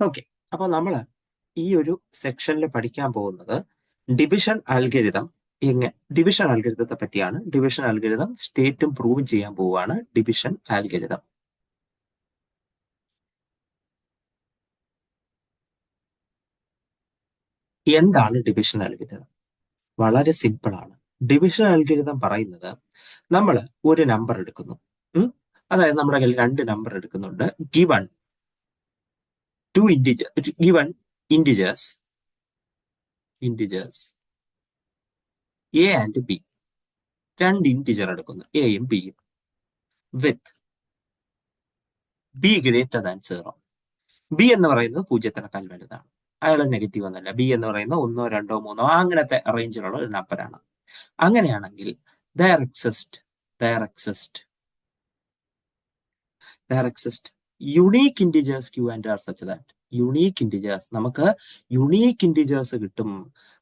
Okay, അപ്പൊ നമ്മൾ ഈ ഒരു സെക്ഷനിൽ പഠിക്കാൻ പോകുന്നത് ഡിവിഷൻ അൽഗരിതം. ഡിവിഷൻ അൽഗരിതത്തെ പറ്റിയാണ്. ഡിവിഷൻ അൽഗരിതം സ്റ്റേറ്റും പ്രൂവും ചെയ്യാൻ പോവുകയാണ്. ഡിവിഷൻ അൽഗരിതം എന്താണ്? ഡിവിഷൻ അൽഗരിതം വളരെ സിമ്പിൾ ആണ്. ഡിവിഷൻ അൽഗരിതം പറയുന്നത് നമ്മൾ ഒരു നമ്പർ എടുക്കുന്നു. ഉം? അതായത് നമ്മുടെ കയ്യിൽ രണ്ട് നമ്പർ എടുക്കുന്നുണ്ട്. Given two integer, given integers A and B. രണ്ട് ഇൻഡിജർ എടുക്കുന്നു, എയും ബിയും, with B greater than 0. B എന്ന് പറയുന്നത് പൂജ്യത്തിനേക്കാൾ വലുതാണ്. അയാൾ നെഗറ്റീവ് ഒന്നല്ല. ബി എന്ന് പറയുന്നത് 1, 2, 3 അങ്ങനത്തെ റേഞ്ചിലുള്ള ഒരു നമ്പറാണ്. അങ്ങനെയാണെങ്കിൽ there exist unique integers q and r such that unique integers, നമുക്ക് യുണീക്ക് ഇൻഡിജേഴ്സ് കിട്ടും.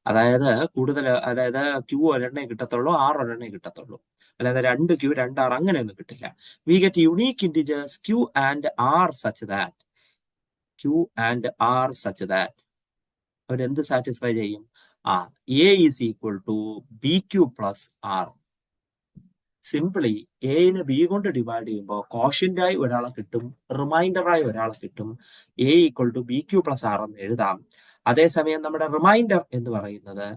അതായത് ക്യൂ ഒരെണ്ണേ കിട്ടത്തുള്ളൂ, ആർ ഒരെണ്ണേ കിട്ടത്തുള്ളൂ. അല്ലാതെ 2q 2r അങ്ങനെയൊന്നും കിട്ടില്ല. We get unique integers q and r such that അവരെന്ത് സാറ്റിസ്ഫൈ ചെയ്യും? A is equal to B Q plus r. Simply എനെ ബി കൊണ്ട് ഡിവൈഡ് ചെയ്യുമ്പോൾ കോഷ്യന്റായി ഒരാളെ കിട്ടും, റിമൈൻഡറായി ഒരാളെ കിട്ടും. A equal to B Q plus R എന്ന് എഴുതാം. അതേസമയം നമ്മുടെ റിമൈൻഡർ എന്ന് പറയുന്നത്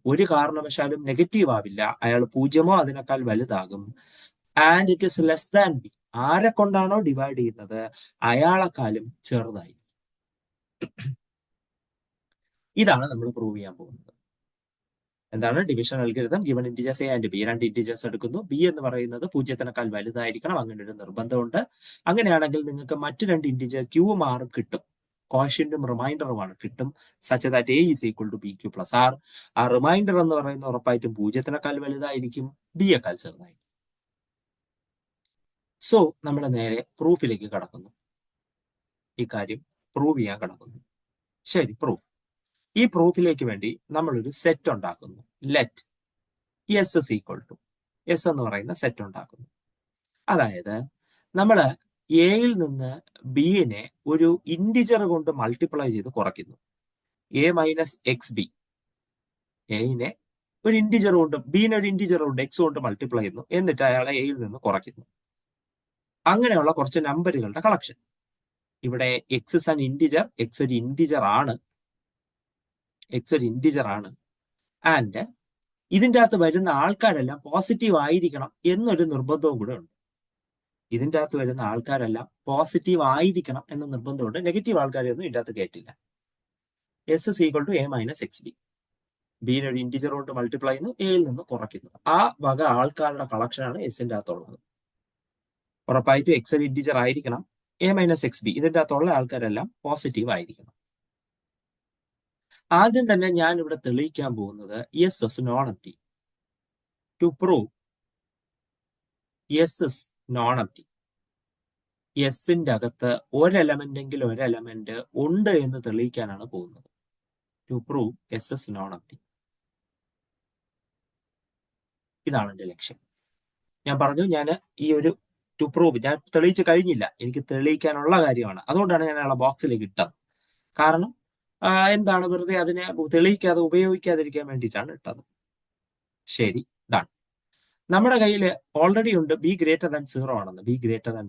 ഒരു കാരണവശാലും നെഗറ്റീവ് ആവില്ല. അയാൾ 0 അതിനേക്കാൾ വലുതാകും. And it is less than B. ആരെ കൊണ്ടാണോ ഡിവൈഡ് ചെയ്യുന്നത് അയാളെക്കാളും ചെറുതായി. ഇതാണ് നമ്മൾ പ്രൂവ് ചെയ്യാൻ പോകുന്നത്. എന്താണ് division algorithm? Given integers A and B, രണ്ട് ഇൻഡിജേഴ്സ് എടുക്കുന്നു. ബി എന്ന് പറയുന്നത് പൂജ്യത്തിനേക്കാൾ വലുതായിരിക്കണം, അങ്ങനെ ഒരു നിർബന്ധമുണ്ട്. അങ്ങനെയാണെങ്കിൽ നിങ്ങൾക്ക് മറ്റു രണ്ട് ഇൻഡിജർ ക്യൂവും ആറും കിട്ടും, കോഷ്യന്റും റിമൈൻഡറുമാണ് കിട്ടും. Such that A is equal to B Q plus R. ആ റിമൈൻഡർ എന്ന് പറയുന്നത് ഉറപ്പായിട്ടും പൂജ്യത്തിനേക്കാൾ വലുതായിരിക്കും, ബിയേക്കാൾ ചെറുതായിരിക്കും. സോ നമ്മൾ നേരെ പ്രൂഫിലേക്ക് കടക്കുന്നു. ഈ കാര്യം പ്രൂവ് ചെയ്യാൻ കടക്കുന്നു. ശരി, പ്രൂഫ്. ഈ പ്രൂഫിലേക്ക് വേണ്ടി നമ്മളൊരു സെറ്റ് ഉണ്ടാക്കുന്നു. Let S is equal to S എന്ന് പറയുന്ന സെറ്റ് ഉണ്ടാക്കുന്നു. അതായത് നമ്മൾ എയിൽ നിന്ന് ബിയെ ഒരു ഇൻഡിജർ കൊണ്ട് മൾട്ടിപ്ലൈ ചെയ്ത് കുറയ്ക്കുന്നു. A minus X B. എയിനെ ഒരു ഇൻഡിജർ കൊണ്ട്, ബിനെ ഒരു ഇൻഡിജർ കൊണ്ട് എക്സ് കൊണ്ട് മൾട്ടിപ്ലൈ ചെയ്യുന്നു. എന്നിട്ട് അയാളെ എയിൽ നിന്ന് കുറയ്ക്കുന്നു. അങ്ങനെയുള്ള കുറച്ച് നമ്പറുകളുടെ കളക്ഷൻ. ഇവിടെ X is an integer. X ഒരു ഇൻഡിജർ ആണ്. ആൻഡ് ഇതിൻ്റെ അകത്ത് വരുന്ന ആൾക്കാരെല്ലാം പോസിറ്റീവ് ആയിരിക്കണം എന്നൊരു നിർബന്ധവും കൂടെ ഉണ്ട്. ഇതിൻ്റെ അകത്ത് വരുന്ന ആൾക്കാരെല്ലാം പോസിറ്റീവ് ആയിരിക്കണം എന്ന നിർബന്ധമുണ്ട്. നെഗറ്റീവ് ആൾക്കാരെയൊന്നും ഇതിൻ്റെ അകത്ത് കയറ്റില്ല. S is equal to A minus X B. ബിനെ ഒരു ഇൻഡിജർ കൊണ്ട് മൾട്ടിപ്ലൈ ചെയ്യുന്നു, എയിൽ നിന്ന് കുറയ്ക്കുന്നു. ആ വക ആൾക്കാരുടെ കളക്ഷനാണ് എസിന്റെ അകത്തുള്ളത്. ഉറപ്പായിട്ടും എക്സ് ഒരു ഇൻഡിജർ ആയിരിക്കണം, എ മൈനസ് എക്സ് ബി ഇതിൻ്റെ അകത്തുള്ള ആൾക്കാരെല്ലാം പോസിറ്റീവ് ആയിരിക്കണം. ആദ്യം തന്നെ ഞാൻ ഇവിടെ തെളിയിക്കാൻ പോകുന്നത് S is non empty. To prove S is non empty, എസിന്റെ അകത്ത് ഒരെലമെന്റെങ്കിലും ഒരെലമെന്റ് ഉണ്ട് എന്ന് തെളിയിക്കാനാണ് പോകുന്നത്. To prove S is non empty. ഇതാണ് എന്റെ ലക്ഷ്യം. ഞാൻ പറഞ്ഞു, ഞാൻ ഈ ഒരു ടു പ്രൂവ് ഞാൻ തെളിയിച്ച് കഴിഞ്ഞില്ല, എനിക്ക് തെളിയിക്കാനുള്ള കാര്യമാണ്. അതുകൊണ്ടാണ് ഞാൻ അയാളെ ബോക്സിലേക്ക് ഇട്ടത്. കാരണം എന്താണ്, വെറുതെ അതിനെ തെളിയിക്കാതെ ഉപയോഗിക്കാതിരിക്കാൻ വേണ്ടിയിട്ടാണ് ഇട്ടത്. ശരി, ഡൺ. നമ്മുടെ കയ്യിൽ ഓൾറെഡി ഉണ്ട് ബി ഗ്രേറ്റർ ദാൻ 0 ആണെന്ന്. B greater than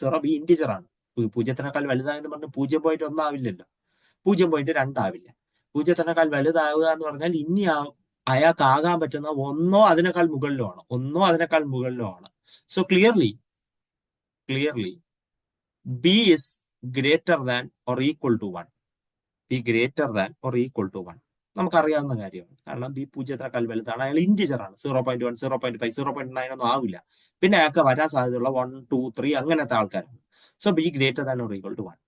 0, B integer ആണ്. 0-നേക്കാൾ വലുതായെന്ന് പറഞ്ഞ് 0.1 ആവില്ലല്ലോ, 0.2 ആവില്ല. 0-നേക്കാൾ വലുതാവുക എന്ന് പറഞ്ഞാൽ ഇനി അയാൾക്കാകാൻ പറ്റുന്ന ഒന്നോ അതിനേക്കാൾ മുകളിലോ ആണ്. So clearly B is greater than or equal to 1. B greater than or equal to 1 നമുക്കറിയാവുന്ന കാര്യമാണ്. കാരണം ബി 0-നേക്കാൾ വലുതാണ്, അയാൾ ഇൻഡിജർ ആണ്. 0.1, 0.5, 0.9 ഒന്നും ആവില്ല. പിന്നെ അയാൾക്ക് വരാൻ സാധ്യതയുള്ള 1, 2, 3 അങ്ങനത്തെ ആൾക്കാരാണ്. So B greater than or equal to 1.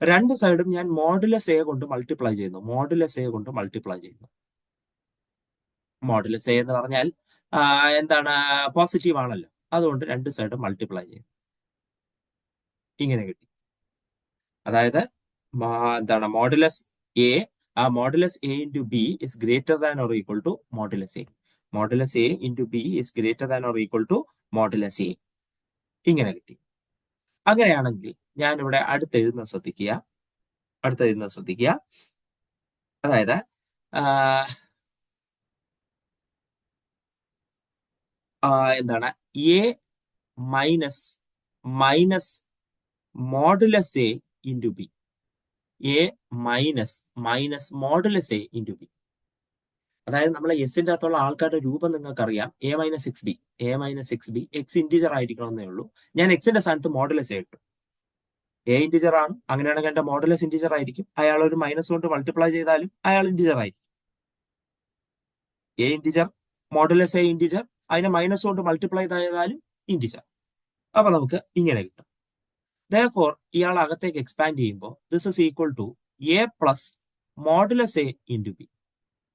രണ്ട് സൈഡും ഞാൻ മോഡുലസ് എ കൊണ്ട് മൾട്ടിപ്ലൈ ചെയ്യുന്നു. മോഡുലസ് എ എന്ന് പറഞ്ഞാൽ എന്താണ്, പോസിറ്റീവ് ആണല്ലോ. അതുകൊണ്ട് രണ്ട് സൈഡും മൾട്ടിപ്ലൈ ചെയ്യും. ഇങ്ങനെ കിട്ടി. അതായത് എന്താണ്, മോഡുലസ് എ, ആ modulus A into B is greater than or equal to modulus A. Modulus A into B is greater than or equal to modulus A. ഇങ്ങനെ കിട്ടി. അങ്ങനെയാണെങ്കിൽ ഞാനിവിടെ അടുത്തെഴുതുന്ന ശ്രദ്ധിക്കുക. അതായത് എന്താണ് A minus modulus A into B. A minus modulus A into B. അതായത് നമ്മളെ എസിന്റെ അകത്തുള്ള ആൾക്കാരുടെ രൂപം നിങ്ങൾക്കറിയാം. A minus X B. X integer ആയിരിക്കണമെന്നേ ഉള്ളൂ. ഞാൻ എക്സിന്റെ സ്ഥാനത്ത് മോഡുലസ് എ ഇട്ടു. എ ഇന്റിജർ ആണ്, അങ്ങനെയാണെങ്കിൽ എന്റെ മോഡുലസ് ഇന്റിജർ ആയിരിക്കും. അയാൾ ഒരു മൈനസ് കൊണ്ട് മൾട്ടിപ്ലൈ ചെയ്താലും അയാൾ ഇന്റിജർ ആയിരിക്കും. A integer, modulus A integer, അതിനെ മൈനസ് കൊണ്ട് മൾട്ടിപ്ലൈ ചെയ്താലും ഇന്റിജർ. അപ്പൊ നമുക്ക് ഇങ്ങനെ കിട്ടും. Therefore, ഇയാൾ അകത്തേക്ക് എക്സ്പാൻഡ് ചെയ്യുമ്പോൾ this is equal to A plus modulus A into B.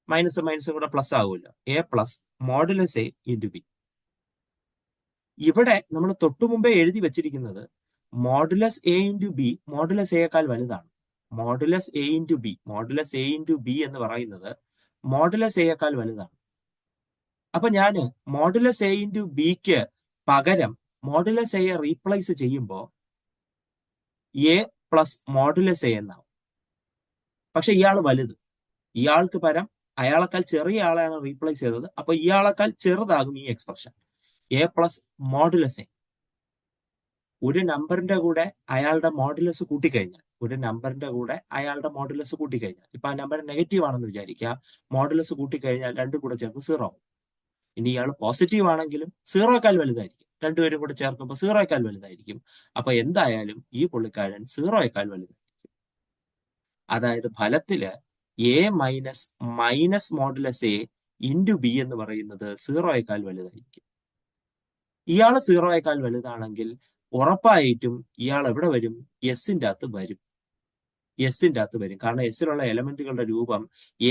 മൈനസും കൂടെ പ്ലസ് ആകുമല്ലോ. A plus modulus A into B. ഇവിടെ നമ്മൾ തൊട്ടു മുമ്പേ എഴുതി വെച്ചിരിക്കുന്നത് modulus A into B modulus എയേക്കാൾ വലുതാണ്. മോഡുലസ് എ ഇൻറ്റു ബി എന്ന് പറയുന്നത് മോഡുലസ് എയേക്കാൾ വലുതാണ്. അപ്പൊ ഞാൻ മോഡുലസ് എ ഇൻറ്റു ബിക്ക് പകരം മോഡുലസ് എയെ റീപ്ലേസ് ചെയ്യുമ്പോൾ എ പ്ലസ് മോഡുലസ് എ എന്നാവും. പക്ഷെ ഇയാൾ വലുത്, ഇയാൾക്ക് പകരം അയാളെക്കാൾ ചെറിയ ആളെയാണ് റീപ്ലേസ് ചെയ്തത്. അപ്പൊ ഇയാളെക്കാൾ ചെറുതാകും ഈ expression. A plus modulus A. ഒരു നമ്പറിന്റെ കൂടെ അയാളുടെ മോഡുലസ് കൂട്ടിക്കഴിഞ്ഞാൽ ഇപ്പൊ ആ നമ്പർ നെഗറ്റീവ് ആണെന്ന് വിചാരിക്കുക. മോഡുലസ് കൂട്ടിക്കഴിഞ്ഞാൽ രണ്ടും കൂടെ ചേർന്ന് 0 ആവും. ഇനി ഇയാൾ പോസിറ്റീവ് ആണെങ്കിലും 0യേക്കാൾ വലുതായിരിക്കും. രണ്ടുപേരും കൂടെ ചേർക്കുമ്പോൾ 0യേക്കാൾ വലുതായിരിക്കും. അപ്പൊ എന്തായാലും ഈ പുള്ളിക്കാരൻ 0യേക്കാൾ വലുതായിരിക്കും. അതായത് ഫലത്തില് A minus modulus A into B എന്ന് പറയുന്നത് 0യേക്കാൾ വലുതായിരിക്കും. ഇയാൾ 0യേക്കാൾ വലുതാണെങ്കിൽ ഉറപ്പായിട്ടും ഇയാൾ എവിടെ വരും? എസിന്റെ അകത്ത് വരും. കാരണം എസിലുള്ള എലമെന്റുകളുടെ രൂപം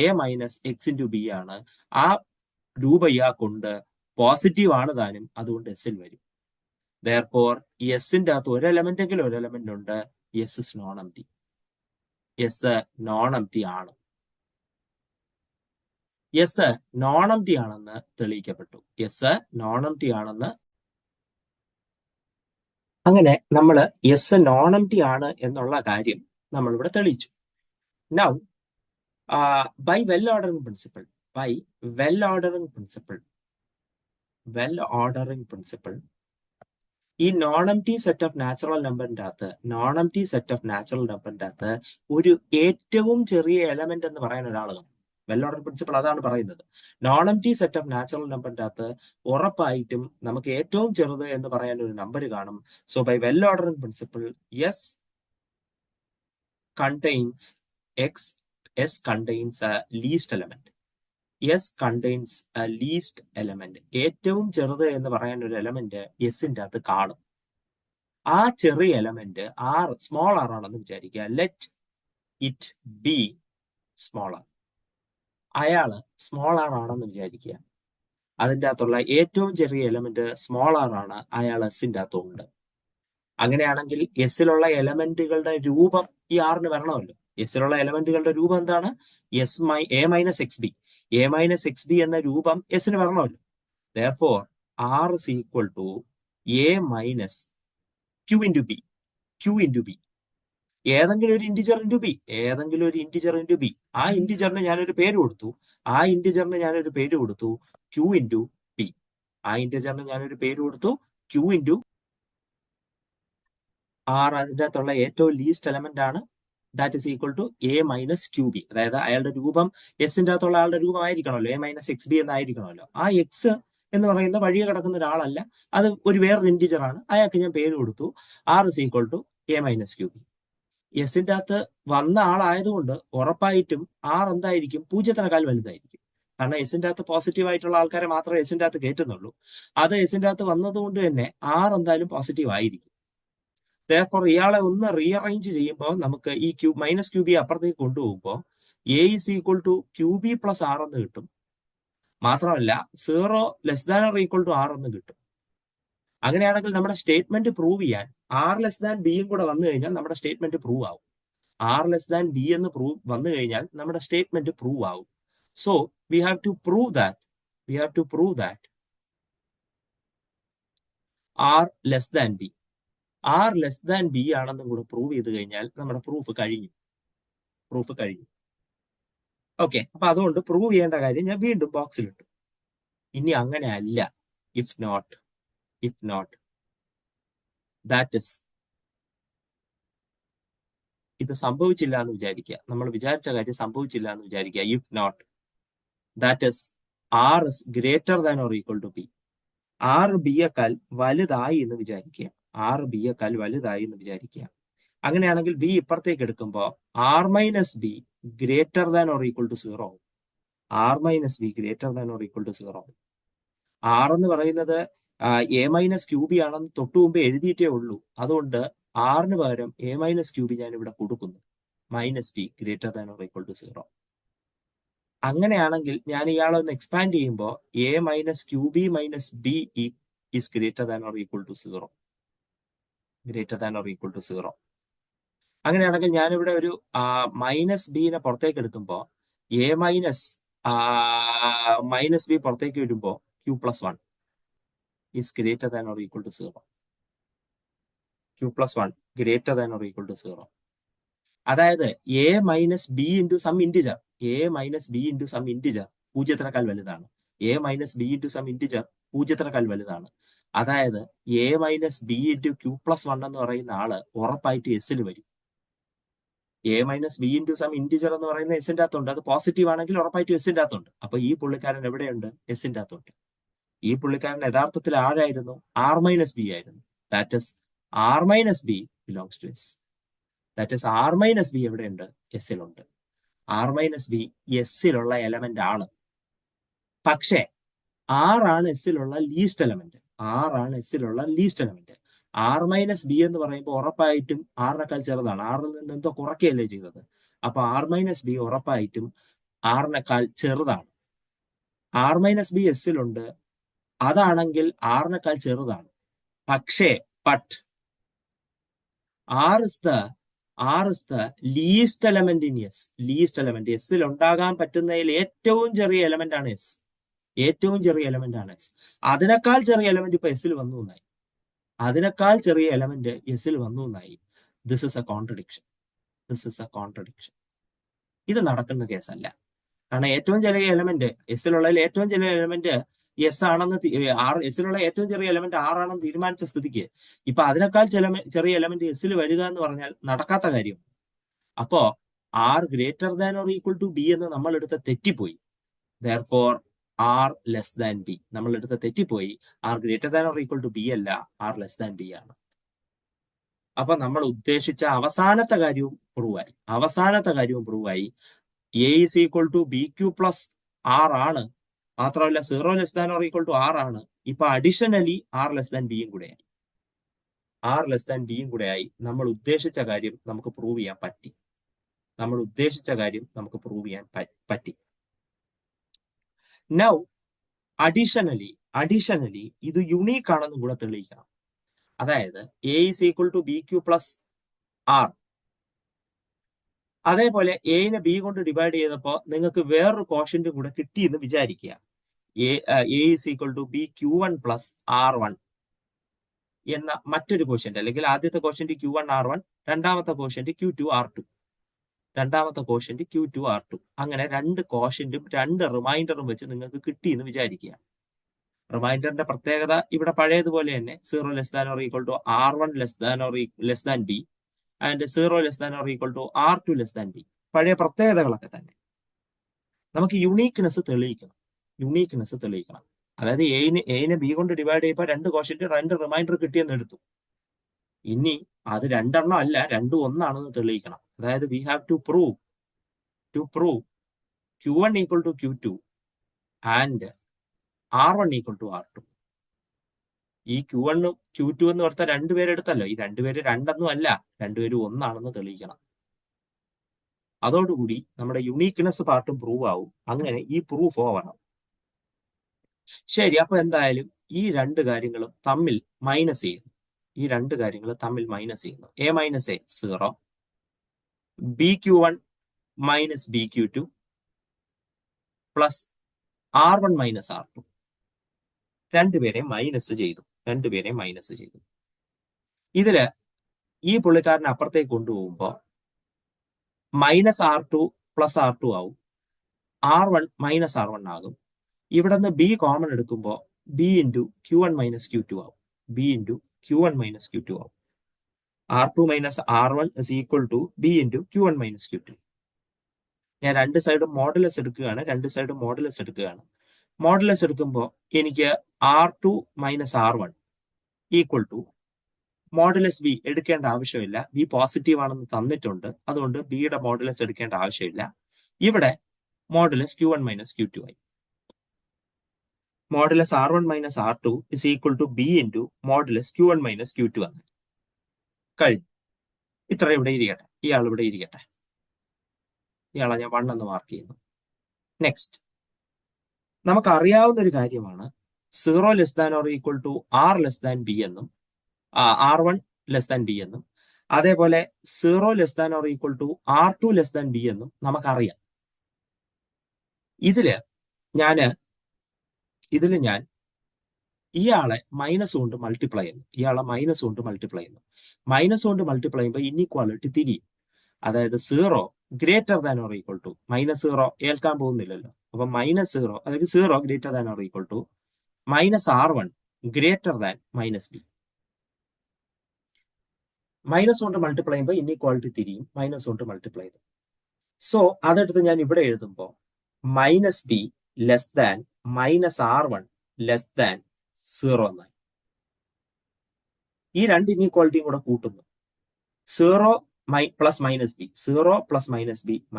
A minus X into B ആണ്. ആ രൂപം ഇയാൾക്കുണ്ട്, പോസിറ്റീവ് ആണ് താനും, അതുകൊണ്ട് എസിൽ വരും. Therefore, എസിന്റെ അകത്ത് ഒരു എലമെന്റ് ഉണ്ട്. S is non empty. S non empty ആണ്. എസ് നോൺ എംപ്റ്റി ആണെന്ന് തെളിയിക്കപ്പെട്ടു. അങ്ങനെ നമ്മൾ എസ് നോൺ എംപ്റ്റി ആണ് എന്നുള്ള കാര്യം നമ്മൾ ഇവിടെ തെളിയിച്ചു. Now by well ordering principle ഈ non empty set of natural നമ്പറിന്റെ അകത്ത് ഒരു ഏറ്റവും ചെറിയ എലമെന്റ് എന്ന് പറയാൻ ഒരാൾ കാണും. വെൽ ഓർഡർ പ്രിൻസിപ്പിൾ അതാണ് പറയുന്നത്. Non empty set of natural നമ്പറിന്റെ അകത്ത് ഉറപ്പായിട്ടും നമുക്ക് ഏറ്റവും ചെറുത് എന്ന് പറയാൻ ഒരു നമ്പർ കാണും. So by well ordering principle S contains least element. ഏറ്റവും ചെറുത് എന്ന് പറയാൻ ഒരു എലമെന്റ് എസിന്റെ അകത്ത് കാണും. ആ ചെറിയ എലമെന്റ് സ്മോൾ ആർ ആണെന്ന് വിചാരിക്കുക. Let it be small R. അയാള് സ്മോൾ ആർ ആണെന്ന് വിചാരിക്കുക. അതിൻ്റെ അകത്തുള്ള ഏറ്റവും ചെറിയ എലമെന്റ് സ്മോൾ ആർ ആണ്. അയാൾ എസിന്റെ അകത്തുണ്ട്. അങ്ങനെയാണെങ്കിൽ എസിലുള്ള എലമെന്റുകളുടെ രൂപം ഈ ആറിന് വരണമല്ലോ. എസിലുള്ള എലമെന്റുകളുടെ രൂപം എന്താണ്? എ മൈനസ് എക്സ് ബി എന്ന രൂപം എസിന് വരണമല്ലോ. Therefore, R is equal to A minus Q into B. ഏതെങ്കിലും ഒരു ഇന്റിജർ ഇൻറ്റു ബി. ആ ഇന്റിജറിന് ഞാനൊരു പേര് കൊടുത്തു Q into R. അതിൻ്റെ അകത്തുള്ള ഏറ്റവും ലീസ്റ്റ് എലമെന്റ് ആണ്. That is equal to A minus Q B. അതായത് അയാളുടെ രൂപം എസിന്റെ അകത്തുള്ള ആളുടെ രൂപം ആയിരിക്കണമല്ലോ, എ മൈനസ് എക്സ് ബി എന്നായിരിക്കണമല്ലോ. ആ എക്സ് എന്ന് പറയുന്ന വഴിയെ കിടക്കുന്ന ഒരാളല്ല, അത് ഒരു വേറൊരു ഇന്റിജർ ആണ്. അയാൾക്ക് ഞാൻ പേര് കൊടുത്തു R is equal to A minus Q B. എസിന്റെ അകത്ത് വന്ന ആളായതുകൊണ്ട് ഉറപ്പായിട്ടും ആർ എന്തായിരിക്കും? 0യേക്കാൾ വലുതായിരിക്കും. കാരണം എസിന്റെ അകത്ത് പോസിറ്റീവ് ആയിട്ടുള്ള ആൾക്കാരെ മാത്രമേ എസിന്റെ അകത്ത് കയറ്റുന്നുള്ളൂ. അത് എസിന്റെ അകത്ത് വന്നതുകൊണ്ട് തന്നെ ആർ എന്തായാലും പോസിറ്റീവ് ആയിരിക്കും. Therefore, ഇയാളെ ഒന്ന് റീഅറേഞ്ച് ചെയ്യുമ്പോൾ നമുക്ക് ഈ മൈനസ് ക്യൂ ബി അപ്പുറത്തേക്ക് കൊണ്ടുപോകുമ്പോൾ A is equal to Q B plus R എന്ന് കിട്ടും. മാത്രമല്ല 0 less than or equal to R എന്ന് കിട്ടും. അങ്ങനെയാണെങ്കിൽ നമ്മുടെ സ്റ്റേറ്റ്മെന്റ് പ്രൂവ് ചെയ്യാൻ ആർ ലെസ് ദാൻ ബിയും കൂടെ വന്നു കഴിഞ്ഞാൽ നമ്മുടെ സ്റ്റേറ്റ്മെന്റ് പ്രൂവ് ആവും. ആർ ലെസ് ദാൻ ബി എന്ന് വന്നു കഴിഞ്ഞാൽ നമ്മുടെ സ്റ്റേറ്റ്മെന്റ് പ്രൂവ് ആവും. So we have to prove that R less than B. R less than B ആണെന്നും കൂടെ പ്രൂവ് ചെയ്ത് കഴിഞ്ഞാൽ നമ്മുടെ പ്രൂഫ് കഴിഞ്ഞു. ഓക്കെ, അപ്പൊ അതുകൊണ്ട് പ്രൂവ് ചെയ്യേണ്ട കാര്യം ഞാൻ വീണ്ടും ബോക്സിലിട്ടു. ഇനി അങ്ങനെ അല്ല, ഇഫ് നോട്ട് ദാറ്റ് ഇസ്, ഇത് സംഭവിച്ചില്ല എന്ന് വിചാരിക്കുക, നമ്മൾ വിചാരിച്ച കാര്യം സംഭവിച്ചില്ല എന്ന് വിചാരിക്കുക. If not that is R is greater than or equal to B. R ബിയേക്കാൾ വലുതായി എന്ന് വിചാരിക്കുക. അങ്ങനെയാണെങ്കിൽ ബി ഇപ്പുറത്തേക്ക് എടുക്കുമ്പോൾ R minus B greater than or equal to 0. R എന്ന് പറയുന്നത് എ മൈനസ് ക്യൂബി ആണെന്ന് തൊട്ടു മുമ്പ് എഴുതിയിട്ടേ ഉള്ളൂ. അതുകൊണ്ട് ആറിന് പകരം എ മൈനസ് ക്യൂബി ഞാൻ ഇവിടെ കൊടുക്കുന്നു. Minus B greater than or equal to 0. അങ്ങനെയാണെങ്കിൽ ഞാൻ ഇയാളെ ഒന്ന് എക്സ്പാൻഡ് ചെയ്യുമ്പോൾ A minus Q B minus B is greater than or equal to 0. അങ്ങനെയാണെങ്കിൽ ഞാനിവിടെ ഒരു മൈനസ് ബിനെ പുറത്തേക്ക് എടുക്കുമ്പോൾ എ മൈനസ് ബി പുറത്തേക്ക് വരുമ്പോൾ Q plus 1 is greater than or equal to 0. അതായത് A minus B into some integer, പൂജ്യത്തിനേക്കാൾ വലുതാണ്. അതായത് A minus B into Q plus 1 എന്ന് പറയുന്ന ആള് ഉറപ്പായിട്ട് എസ്സിൽ വരും. A minus B into some integer എന്ന് പറയുന്ന എസിന്റെ അകത്തുണ്ട്. അത് പോസിറ്റീവ് ആണെങ്കിൽ ഉറപ്പായിട്ട് എസിന്റെ അകത്തുണ്ട്. അപ്പൊ ഈ പുള്ളിക്കാരൻ എവിടെയുണ്ട്? എസിന്റെ അകത്തുണ്ട്. ഈ പുള്ളിക്കാരൻ യഥാർത്ഥത്തിൽ ആരായിരുന്നു? ആർ മൈനസ് ബി ആയിരുന്നു. That is R minus B belongs to S. R minus B എവിടെയുണ്ട്? എസിലുണ്ട്. ആർ മൈനസ് ബി എസിലുള്ള എലമെന്റ് ആണ്. പക്ഷേ ആറാണ് എസിലുള്ള least element. R minus B എന്ന് പറയുമ്പോൾ ഉറപ്പായിട്ടും ആറിനേക്കാൾ ചെറുതാണ്. ആറിൽ നിന്ന് എന്തോ കുറയ്ക്കുകയല്ലേ ചെയ്തത്. അപ്പൊ ആർ മൈനസ് ബി ഉറപ്പായിട്ടും ആറിനേക്കാൾ ചെറുതാണ്. ആർ മൈനസ് ബി എസിലുണ്ട്. അതാണെങ്കിൽ ആറിനേക്കാൾ ചെറുതാണ്. പക്ഷേ R is the least element in S. എസിൽ ഉണ്ടാകാൻ പറ്റുന്നതിൽ ഏറ്റവും ചെറിയ എലമെന്റ് ആണ് എസ്. അതിനേക്കാൾ ചെറിയ എലമെന്റ് ഇപ്പൊ എസിൽ വന്നു എന്നായി. This is A contradiction. ഇത് നടക്കുന്ന കേസല്ല. കാരണം ഏറ്റവും ചെറിയ എലമെന്റ് എസിലുള്ളതിൽ ഏറ്റവും ചെറിയ എലമെന്റ് എസ് ആണെന്ന് എസിലുള്ള ഏറ്റവും ചെറിയ എലമെന്റ് ആറാണെന്ന് തീരുമാനിച്ച സ്ഥിതിക്ക് ഇപ്പൊ അതിനേക്കാൾ ചെറിയ എലമെന്റ് എസിൽ വരിക എന്ന് പറഞ്ഞാൽ നടക്കാത്ത കാര്യം. അപ്പോ R greater than or equal to B എന്ന് നമ്മൾ എടുത്ത തെറ്റിപ്പോയി. Therefore R less than B. R greater than or equal to B അല്ല, ആർ ലെസ് ദാൻ ബി ആണ്. അപ്പൊ നമ്മൾ ഉദ്ദേശിച്ച അവസാനത്തെ കാര്യവും പ്രൂവായി. A is equal to B Q plus R ആണ്. മാത്രമല്ല 0 less than or equal to R ആണ്. ഇപ്പൊ അഡീഷണലി ആർ ലെസ് ദാൻ ബിയും കൂടെയായി. നമ്മൾ ഉദ്ദേശിച്ച കാര്യം നമുക്ക് പ്രൂവ് ചെയ്യാൻ പറ്റി. നൗ അഡീഷണലി ഇത് യുണീക്ക് ആണെന്നും കൂടെ തെളിയിക്കണം. അതായത് A is equal to B Q plus R. അതേപോലെ എനെ ബി കൊണ്ട് ഡിവൈഡ് ചെയ്തപ്പോൾ നിങ്ങൾക്ക് വേറൊരു കോഷ്യന്റ് കൂടെ കിട്ടിയെന്ന് വിചാരിക്കുക. A is equal to B Q 1 plus R 1 എന്ന മറ്റൊരു കോഷ്യന്റ്, അല്ലെങ്കിൽ ആദ്യത്തെ കോഷ്യന്റ് Q1 R1, രണ്ടാമത്തെ കോഷ്യന്റ് Q2 R2. അങ്ങനെ രണ്ട് കോഷ്യന്റും രണ്ട് റിമൈൻഡറും വെച്ച് നിങ്ങൾക്ക് കിട്ടിയെന്ന് വിചാരിക്കുക. റിമൈൻഡറിന്റെ പ്രത്യേകത ഇവിടെ പഴയതുപോലെ തന്നെ 0 less than or equal to R1 less than B and 0 less than or equal to R2 less than B. പഴയ പ്രത്യേകതകളൊക്കെ തന്നെ. നമുക്ക് യുണീക്നെസ് തെളിയിക്കണം. അതായത് എനെ ബി കൊണ്ട് ഡിവൈഡ് ചെയ്യുമ്പോൾ രണ്ട് കോഷ്യന്റ് രണ്ട് റിമൈൻഡർ കിട്ടിയെന്ന് എടുത്തു. ഇനി അത് രണ്ടെണ്ണം അല്ല, രണ്ടും ഒന്നാണെന്ന് തെളിയിക്കണം. അതായത് we have to prove Q1 equal to Q2 and R1 equal to R2. ഈ Q1 Q2 എന്ന് പറഞ്ഞാൽ രണ്ടുപേരെടുത്തല്ലോ. ഈ രണ്ടുപേര് രണ്ടെന്നും അല്ല, രണ്ടുപേരും ഒന്നാണെന്ന് തെളിയിക്കണം. അതോടുകൂടി നമ്മുടെ യുണീക്നെസ് പാർട്ടും പ്രൂവ് ആവും. അങ്ങനെ ഈ പ്രൂഫ് ഓവറാവും. ശരി, അപ്പൊ എന്തായാലും ഈ രണ്ട് കാര്യങ്ങളും തമ്മിൽ മൈനസ് ചെയ്യുന്നു. A minus A 0, BQ1 minus BQ2 plus R1 minus R2. രണ്ടുപേരെ മൈനസ് ചെയ്തു. ഇതില് ഈ പുള്ളിക്കാരനെ അപ്പുറത്തേക്ക് കൊണ്ടുപോകുമ്പോൾ -R2 + R2 ആവും, R1 - R1 ആകും. ഇവിടെ നിന്ന് ബി കോമൺ എടുക്കുമ്പോൾ ബി ഇൻറ്റു Q1 - Q2 ആവും, ബി ഇൻറ്റു Q1 - Q2 ആവും. R2 - R1 = B into Q1 - Q2. ഞാൻ രണ്ട് സൈഡും മോഡുലസ് എടുക്കുകയാണ്. മോഡുലസ് എടുക്കുമ്പോൾ എനിക്ക് R2 - R1 = മോഡുലസ് ബി എടുക്കേണ്ട ആവശ്യമില്ല, ബി പോസിറ്റീവ് ആണെന്ന് തന്നിട്ടുണ്ട്, അതുകൊണ്ട് ബിയുടെ മോഡുലസ് എടുക്കേണ്ട ആവശ്യമില്ല. ഇവിടെ മോഡുലസ് Q1 - Q2 ആയി. Modulus R1 - R2 = B into modulus Q1 - Q2 ആണ്. കഴിഞ്ഞു. ഇത്ര ഇവിടെ ഇരിക്കട്ടെ, ഇയാൾ ഇവിടെ ഇരിക്കട്ടെ, ഇയാളെ ഞാൻ 1 എന്ന് മാർക്ക് ചെയ്യുന്നു. നെക്സ്റ്റ്, നമുക്കറിയാവുന്ന ഒരു കാര്യമാണ് 0 ≤ R < B എന്നും R1 < B എന്നും, അതേപോലെ 0 ≤ R2 < B എന്നും നമുക്കറിയാം. ഇതില് ഞാൻ ഇയാളെ മൈനസ് കൊണ്ട് മൾട്ടിപ്ലൈ ചെയ്യുന്നു. മൈനസ് കൊണ്ട് മൾട്ടിപ്ലൈ ചെയ്യുമ്പോൾ ഇൻഇക്വാളിറ്റി തിരിയും. അതായത് 0 greater than or equal to, -0 ഏൽക്കാൻ പോകുന്നില്ലല്ലോ, അപ്പൊ -0 അല്ലെങ്കിൽ 0 greater than or equal to -R1 greater than -B. Minus കൊണ്ട് മൾട്ടിപ്ലൈ ചെയ്യുമ്പോൾ ഇൻഇക്വാളിറ്റി തിരിയും, മൈനസ് കൊണ്ട് മൾട്ടിപ്ലൈ ചെയ്തു. സോ അതെടുത്ത് ഞാൻ ഇവിടെ എഴുതുമ്പോൾ -B less than -R1 less than 0 എന്നായി. ഈ രണ്ട് ഇൻഇക്വാളിറ്റിയും കൂടെ കൂട്ടുന്നു. 0 + -B, 0 + -B -B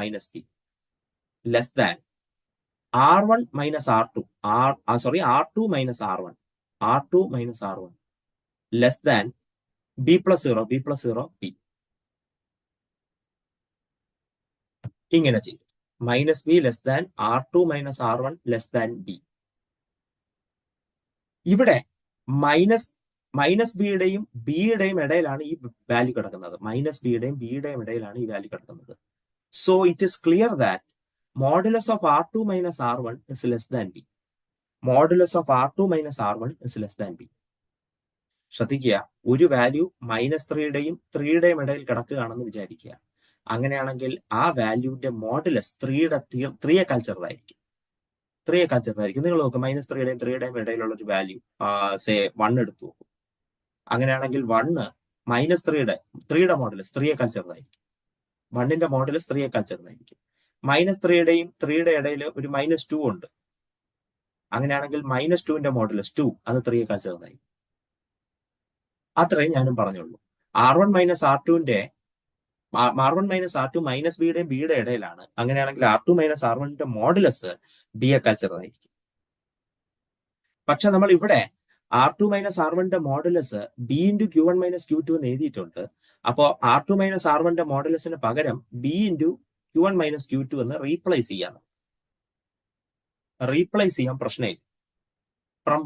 less than R1 - R2, R2 - R1, R2 - R1 less than B + 0, B + 0 B. ഇങ്ങനെ ചെയ്തു. -B less than R2 - R1 less than B. ഇവിടെ -Bയുടെയും ബിയുടെയും ഇടയിലാണ് ഈ വാല്യൂ കിടക്കുന്നത്. -Bയുടെയും ബിയുടെയും ഇടയിലാണ് ഈ വാല്യൂ കിടക്കുന്നത്. So it is clear that modulus of R2 - R1 is less than B. Modulus of R2 - R1 is less than B. ശ്രദ്ധിക്കുക, ഒരു value -3യുടെയും 3യുടെയും ഇടയിൽ കിടക്കുകയാണെന്ന് വിചാരിക്കുക. അങ്ങനെയാണെങ്കിൽ ആ വാല്യൂന്റെ മോഡുലസ് 3യേക്കാൾ ചെറുതായിരിക്കും. നിങ്ങൾ നോക്കുക, -3യുടെയും 3യുടെയും ഇടയിലുള്ള ഒരു വാല്യൂ സേ 1 എടുത്തു നോക്കും. അങ്ങനെയാണെങ്കിൽ 1 -3യുടെ മോഡുലസ് 3യേക്കാൾ ചെറുതായിരിക്കും. 1ന്റെ മോഡുലസ് 3യേക്കാൾ ചെറുതായിരിക്കും. -3യുടെയും 3യുടെ ഇടയിൽ ഒരു -2 ഉണ്ട്. അങ്ങനെയാണെങ്കിൽ -2ന്റെ മോഡുലസ് 2, അത് 3യേക്കാൾ ചെറുതായി. അത്രയും ഞാനും പറഞ്ഞുള്ളൂ. R1 - R2 -Bയുടെയും ബിയുടെ ഇടയിലാണ്. അങ്ങനെയാണെങ്കിൽ R2 - R1ന്റെ മോഡുലസ് ബിയേക്കാൾ ചെറുതായിരിക്കും. പക്ഷെ നമ്മൾ ഇവിടെ R2 - R1ന്റെ modulus B into Q1 - Q2 എന്ന് എഴുതിയിട്ടുണ്ട്. അപ്പോൾ R2 - R1ന്റെ മോഡുലസിന് പകരം B ഇൻറ്റു Q1 - Q2 എന്ന് റീപ്ലേസ് ചെയ്യാം. പ്രശ്നമില്ല. ഫ്രം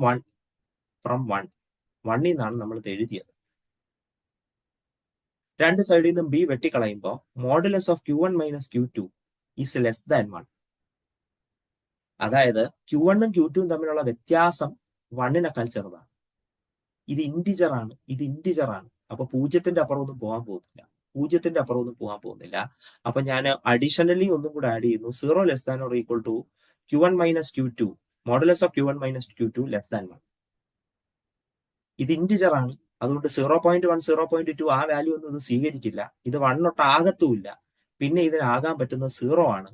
വണ്ണിൽ നിന്നാണ് നമ്മൾ ഇത് എഴുതിയത്. രണ്ട് സൈഡിൽ നിന്നും B വെട്ടിക്കളയുമ്പോൾ modulus of Q1 - Q2 is less than 1. അതായത് Q1 ഉം Q2 ഉം തമ്മിലുള്ള വ്യത്യാസം 1നേക്കാൾ ചെറുതാണ്. ഇത് ഇന്റിജർ ആണ്. അപ്പൊ പൂജ്യത്തിന്റെ അപ്പുറമൊന്നും പോകാൻ പോകുന്നില്ല. അപ്പൊ ഞാൻ അഡീഷണലി ഒന്നും കൂടെ ആഡ് ചെയ്യുന്നു. 0 less than or equal to Q1 - Q2, modulus of Q1 - Q2 less than 1. ഇത് ഇന്റിജർ ആണ്. അതുകൊണ്ട് 0.1, 0.2 ആ വാല്യൂ ഒന്നും ഇത് സ്വീകരിക്കില്ല. ഇത് 1 ആകത്തുമില്ല. പിന്നെ ഇതിനാകാൻ പറ്റുന്നത് 0 ആണ്.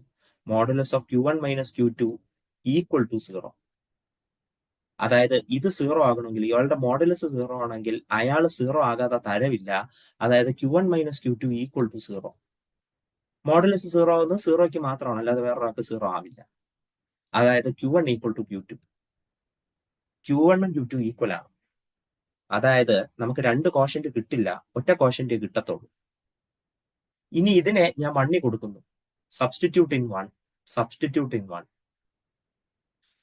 Modulus of Q1 - Q2 equal to 0. അതായത് ഇത് 0 ആകണമെങ്കിൽ, ഇയാളുടെ മോഡുലസ് 0 ആണെങ്കിൽ അയാൾ 0 ആകാതെ തരവില്ല. അതായത് Q1 - Q2 equal to 0. Modulus 0 ആകുന്നത് 0ക്ക് മാത്രമാണ്, അല്ലാതെ വേറൊരാൾക്ക് 0 ആവില്ല. അതായത് Q1 equal to Q2. Q1 ഉം Q2 ഈക്വൽ ആണ്. അതായത് നമുക്ക് രണ്ട് കോഷ്യന്റ് കിട്ടില്ല, ഒറ്റ കോഷ്യന്റ് കിട്ടത്തുള്ളൂ. ഇനി ഇതിനെ ഞാൻ 1 കൊടുക്കുന്നു. Substitute in 1.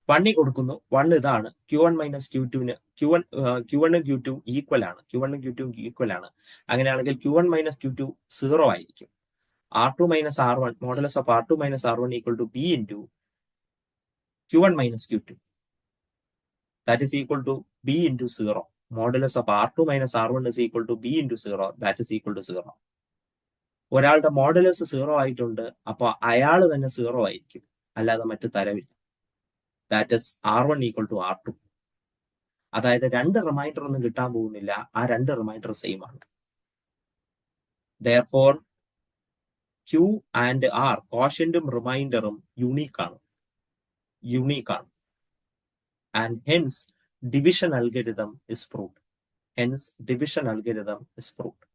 1 കൊടുക്കുന്നു. 1 ഇതാണ്. Q1 - Q2ന് Q1 ഉം Q2 ഈക്വൽ ആണ്. അങ്ങനെയാണെങ്കിൽ Q1 - Q2 0 ആയിരിക്കും. R2 - R1, modulus of R2 - R1 equal to B into Q1 - Q2. That is equal to B into 0. Modulus of R2 minus R1 is equal to B into 0, that is equal to 0. ഒരാളുടെ modulus 0 ആയിട്ടുണ്ട്, അപ്പൊ അയാൾ തന്നെ 0 ആയിരിക്കും, അല്ലാതെ മറ്റു തരവില്ല. That is R1 equal to R2. അതായത് 2 റിമൈൻഡർ ഒന്നും കിട്ടാൻ പോകുന്നില്ല, ആ 2 റിമൈൻഡർ സെയിം ആണ്. Therefore, Q and R, കോഷ്യന്റും റിമൈൻഡറും യുണീക്ക് ആണ്. And hence division algorithm is proved.